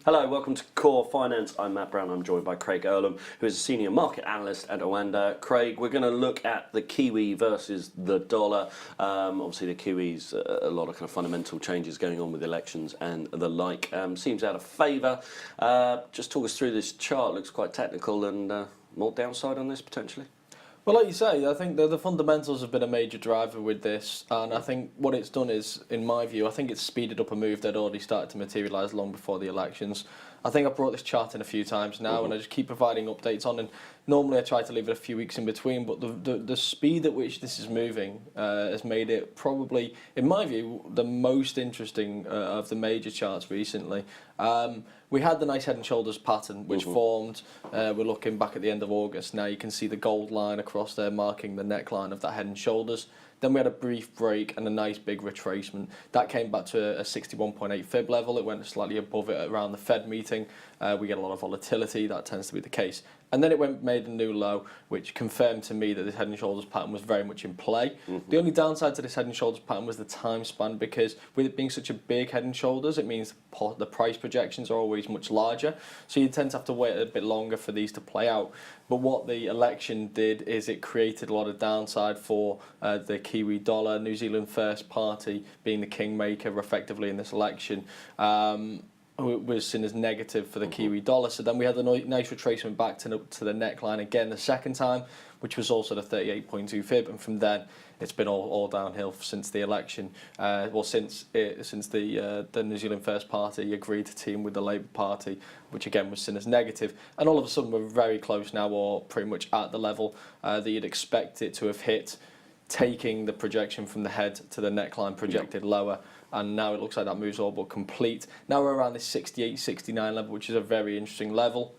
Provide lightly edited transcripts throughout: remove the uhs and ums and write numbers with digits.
Hello, welcome to Core Finance. I'm Matt Brown. I'm joined by Craig Erlam, who is a senior market analyst at Oanda. Craig, we're going to look at the Kiwi versus the dollar. Obviously, the Kiwi's a lot of kind of fundamental changes going on with elections and the like. Seems out of favour. Just talk us through this chart. Looks quite technical and more downside on this potentially. Well, like you say, I think the fundamentals have been a major driver with this, and I think what it's done is, in my view, I think it's speeded up a move that already started to materialise long before the elections. I think I've brought this chart in a few times now, and I just keep providing updates on, and normally I try to leave it a few weeks in between, but the speed at which this is moving has made it probably, in my view, the most interesting of the major charts recently. We had the nice head and shoulders pattern which formed. We're looking back at the end of August. Now you can see the gold line across there marking the neckline of that head and shoulders. Then we had a brief break and a nice big retracement. That came back to a 61.8 fib level. It went slightly above it around the Fed meeting. We get a lot of volatility. That tends to be the case. And then it made a new low, which confirmed to me that this head and shoulders pattern was very much in play. The only downside to this head and shoulders pattern was the time span, because with it being such a big head and shoulders, it means the price projections are always much larger. So you tend to have to wait a bit longer for these to play out. But what the election did is it created a lot of downside for the Kiwi dollar. New Zealand First Party being the kingmaker effectively in this election. Was seen as negative for the Kiwi dollar. So then we had the nice retracement back to the neckline again the second time, which was also the 38.2 fib, and from then it's been all downhill since the election. Since the New Zealand First Party agreed to team with the Labour Party, which again was seen as negative, and all of a sudden we're very close now, or pretty much at the level that you'd expect it to have hit, taking the projection from the head to the neckline projected lower. And now it looks like that move's all but complete. Now we're around this 68, 69 level, which is a very interesting level.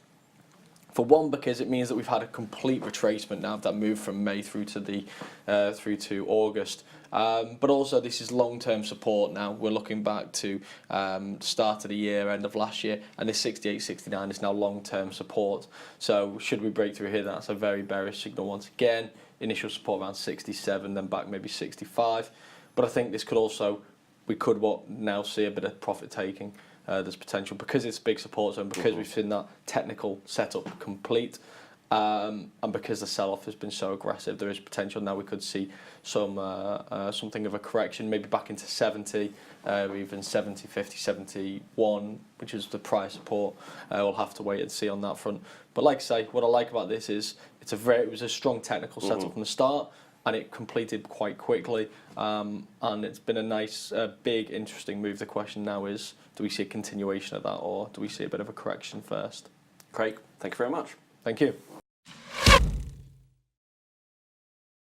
For one, because it means that we've had a complete retracement now of that move from May through to August. But also this is long-term support now. We're looking back to start of the year, end of last year, and this 68, 69 is now long-term support. So should we break through here, that's a very bearish signal once again. Initial support around 67, then back maybe 65. But I think this could also, we could now see a bit of profit taking. There's potential because it's a big support zone, because we've seen that technical setup complete, and because the sell-off has been so aggressive, there is potential now we could see something of a correction, maybe back into 70, or even 70, 50, 71, which is the price support. We'll have to wait and see on that front. But like I say, what I like about this is it was a strong technical setup from the start, and it completed quite quickly, and it's been a nice, big, interesting move. The question now is, do we see a continuation of that, or do we see a bit of a correction first? Craig, thank you very much. Thank you.